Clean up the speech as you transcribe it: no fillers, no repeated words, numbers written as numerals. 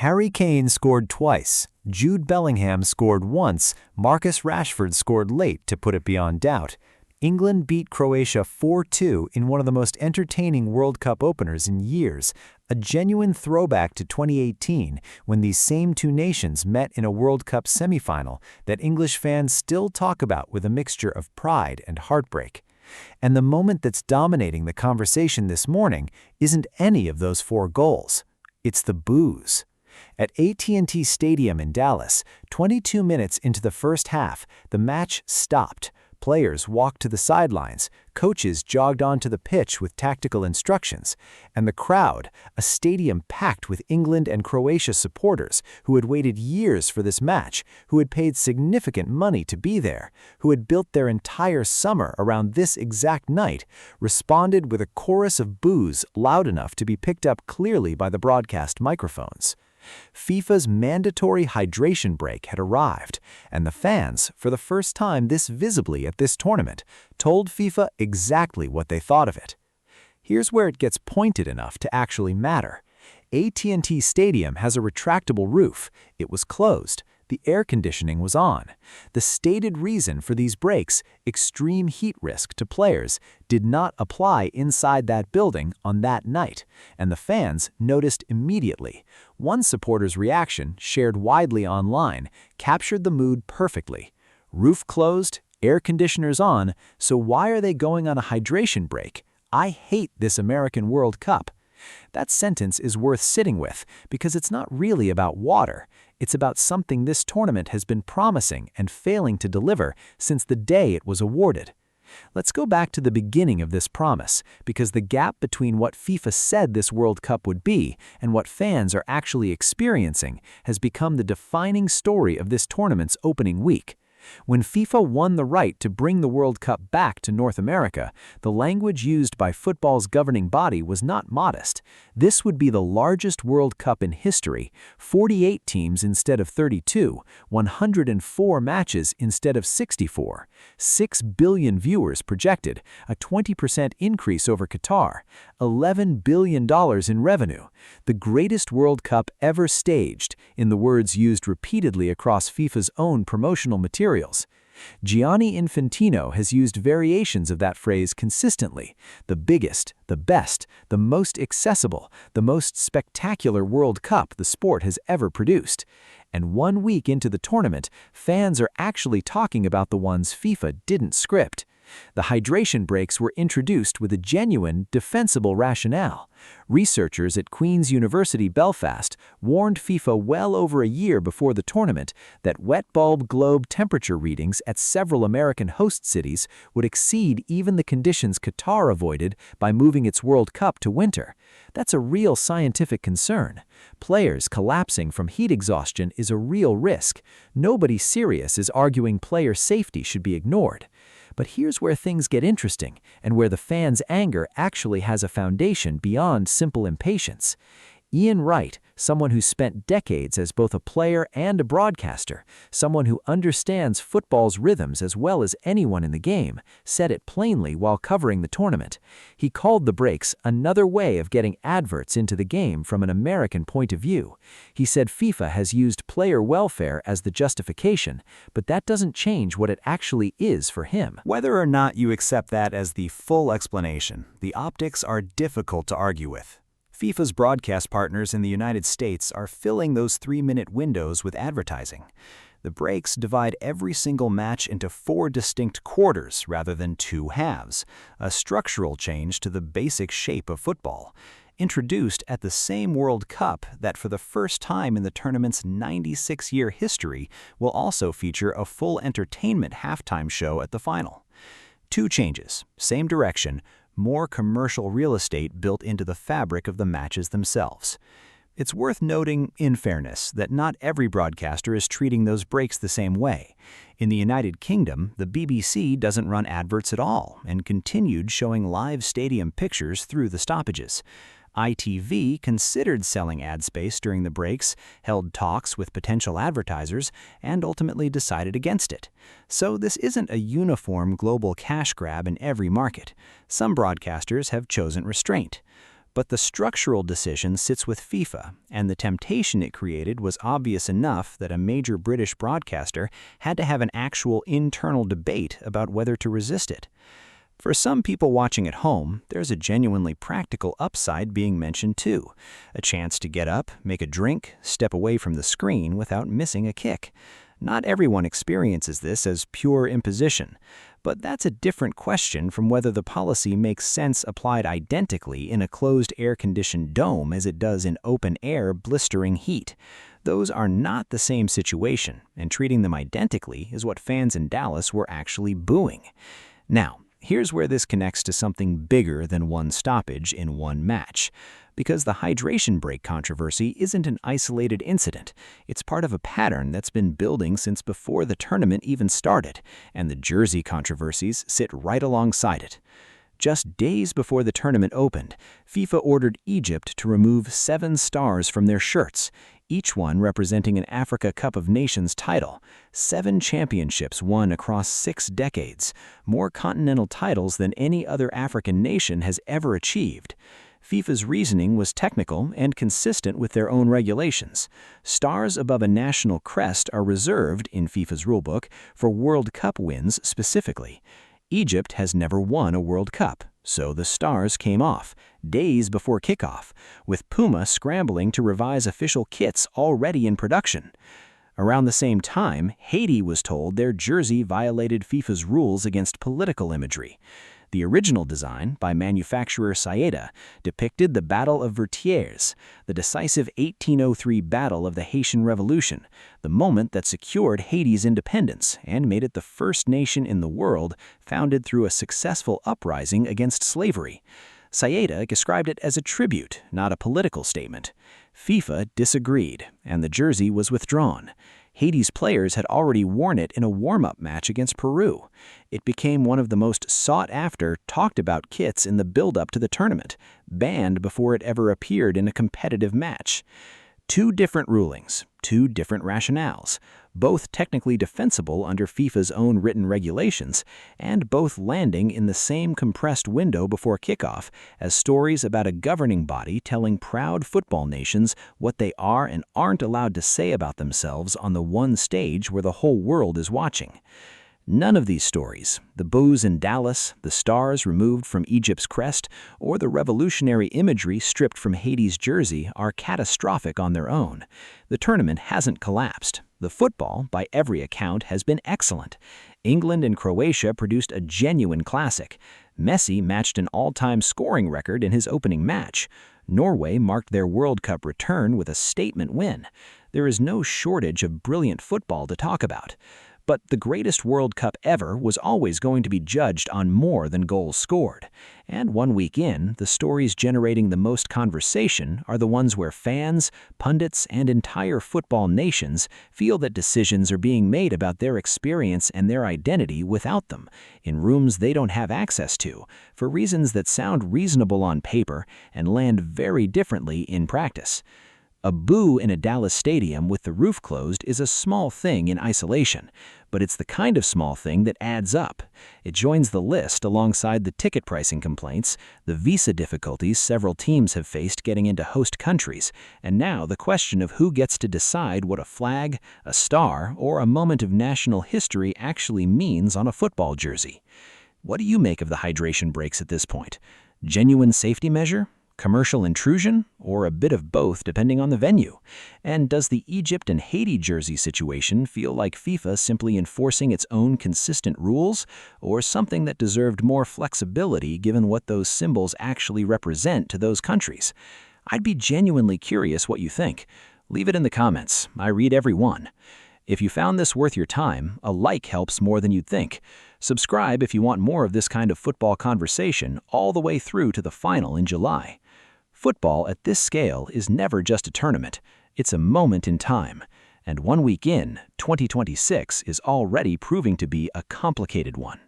Harry Kane scored twice, Jude Bellingham scored once, Marcus Rashford scored late to put it beyond doubt. England beat Croatia 4-2 in one of the most entertaining World Cup openers in years, a genuine throwback to 2018 when these same two nations met in a World Cup semifinal that English fans still talk about with a mixture of pride and heartbreak. And the moment that's dominating the conversation this morning isn't any of those four goals. It's the boos. At AT&T Stadium in Dallas, 22 minutes into the first half, the match stopped. Players walked to the sidelines, coaches jogged onto the pitch with tactical instructions, and the crowd, a stadium packed with England and Croatia supporters who had waited years for this match, who had paid significant money to be there, who had built their entire summer around this exact night, responded with a chorus of boos loud enough to be picked up clearly by the broadcast microphones. FIFA's mandatory hydration break had arrived, and the fans, for the first time this visibly at this tournament, told FIFA exactly what they thought of it. Here's where it gets pointed enough to actually matter. AT&T Stadium has a retractable roof. It was closed. The air conditioning was on. The stated reason for these breaks, extreme heat risk to players, did not apply inside that building on that night, and the fans noticed immediately. One supporter's reaction, shared widely online, captured the mood perfectly. Roof closed, air conditioners on, so why are they going on a hydration break? I hate this American World Cup. That sentence is worth sitting with because it's not really about water. It's about something this tournament has been promising and failing to deliver since the day it was awarded. Let's go back to the beginning of this promise, because the gap between what FIFA said this World Cup would be and what fans are actually experiencing has become the defining story of this tournament's opening week. When FIFA won the right to bring the World Cup back to North America, the language used by football's governing body was not modest. This would be the largest World Cup in history, 48 teams instead of 32, 104 matches instead of 64, 6 billion viewers projected, a 20% increase over Qatar, $11 billion in revenue, the greatest World Cup ever staged, in the words used repeatedly across FIFA's own promotional materials. Gianni Infantino has used variations of that phrase consistently: the biggest, the best, the most accessible, the most spectacular World Cup the sport has ever produced. And 1 week into the tournament, fans are actually talking about the ones FIFA didn't script. The hydration breaks were introduced with a genuine, defensible rationale. Researchers at Queen's University Belfast warned FIFA well over a year before the tournament that wet bulb globe temperature readings at several American host cities would exceed even the conditions Qatar avoided by moving its World Cup to winter. That's a real scientific concern. Players collapsing from heat exhaustion is a real risk. Nobody serious is arguing player safety should be ignored. But here's where things get interesting, and where the fans' anger actually has a foundation beyond simple impatience. Ian Wright, someone who spent decades as both a player and a broadcaster, someone who understands football's rhythms as well as anyone in the game, said it plainly while covering the tournament. He called the breaks another way of getting adverts into the game from an American point of view. He said FIFA has used player welfare as the justification, but that doesn't change what it actually is for him. Whether or not you accept that as the full explanation, the optics are difficult to argue with. FIFA's broadcast partners in the United States are filling those 3-minute windows with advertising. The breaks divide every single match into 4 distinct quarters rather than 2 halves, a structural change to the basic shape of football, introduced at the same World Cup that for the first time in the tournament's 96-year history will also feature a full entertainment halftime show at the final. 2 changes, same direction, more commercial real estate built into the fabric of the matches themselves. It's worth noting, in fairness, that not every broadcaster is treating those breaks the same way. In the United Kingdom, the BBC doesn't run adverts at all and continued showing live stadium pictures through the stoppages. ITV considered selling ad space during the breaks, held talks with potential advertisers, and ultimately decided against it. So this isn't a uniform global cash grab in every market. Some broadcasters have chosen restraint. But the structural decision sits with FIFA, and the temptation it created was obvious enough that a major British broadcaster had to have an actual internal debate about whether to resist it. For some people watching at home, there's a genuinely practical upside being mentioned too. A chance to get up, make a drink, step away from the screen without missing a kick. Not everyone experiences this as pure imposition, but that's a different question from whether the policy makes sense applied identically in a closed air-conditioned dome as it does in open-air blistering heat. Those are not the same situation, and treating them identically is what fans in Dallas were actually booing. Now, here's where this connects to something bigger than one stoppage in one match. Because the hydration break controversy isn't an isolated incident. It's part of a pattern that's been building since before the tournament even started, and the jersey controversies sit right alongside it. Just days before the tournament opened, FIFA ordered Egypt to remove 7 stars from their shirts, each one representing an Africa Cup of Nations title, 7 championships won across 6 decades, more continental titles than any other African nation has ever achieved. FIFA's reasoning was technical and consistent with their own regulations. Stars above a national crest are reserved, in FIFA's rulebook, for World Cup wins specifically. Egypt has never won a World Cup, so the stars came off, days before kickoff, with Puma scrambling to revise official kits already in production. Around the same time, Haiti was told their jersey violated FIFA's rules against political imagery. The original design, by manufacturer Saeda, depicted the Battle of Vertières, the decisive 1803 battle of the Haitian Revolution, the moment that secured Haiti's independence and made it the first nation in the world founded through a successful uprising against slavery. Saeda described it as a tribute, not a political statement. FIFA disagreed, and the jersey was withdrawn. Haiti's players had already worn it in a warm-up match against Peru. It became one of the most sought-after, talked-about kits in the build-up to the tournament, banned before it ever appeared in a competitive match. 2 different rulings, 2 different rationales, both technically defensible under FIFA's own written regulations, and both landing in the same compressed window before kickoff as stories about a governing body telling proud football nations what they are and aren't allowed to say about themselves on the one stage where the whole world is watching. None of these stories, the boos in Dallas, the stars removed from Egypt's crest, or the revolutionary imagery stripped from Haiti's jersey are catastrophic on their own. The tournament hasn't collapsed. The football, by every account, has been excellent. England and Croatia produced a genuine classic. Messi matched an all-time scoring record in his opening match. Norway marked their World Cup return with a statement win. There is no shortage of brilliant football to talk about. But the greatest World Cup ever was always going to be judged on more than goals scored. And 1 week in, the stories generating the most conversation are the ones where fans, pundits, and entire football nations feel that decisions are being made about their experience and their identity without them, in rooms they don't have access to, for reasons that sound reasonable on paper and land very differently in practice. A boo in a Dallas stadium with the roof closed is a small thing in isolation, but it's the kind of small thing that adds up. It joins the list alongside the ticket pricing complaints, the visa difficulties several teams have faced getting into host countries, and now the question of who gets to decide what a flag, a star, or a moment of national history actually means on a football jersey. What do you make of the hydration breaks at this point? Genuine safety measure? Commercial intrusion, or a bit of both depending on the venue? And does the Egypt and Haiti jersey situation feel like FIFA simply enforcing its own consistent rules, or something that deserved more flexibility given what those symbols actually represent to those countries? I'd be genuinely curious what you think. Leave it in the comments. I read every one. If you found this worth your time, a like helps more than you'd think. Subscribe if you want more of this kind of football conversation all the way through to the final in July. Football at this scale is never just a tournament. It's a moment in time. And 1 week in, 2026 is already proving to be a complicated one.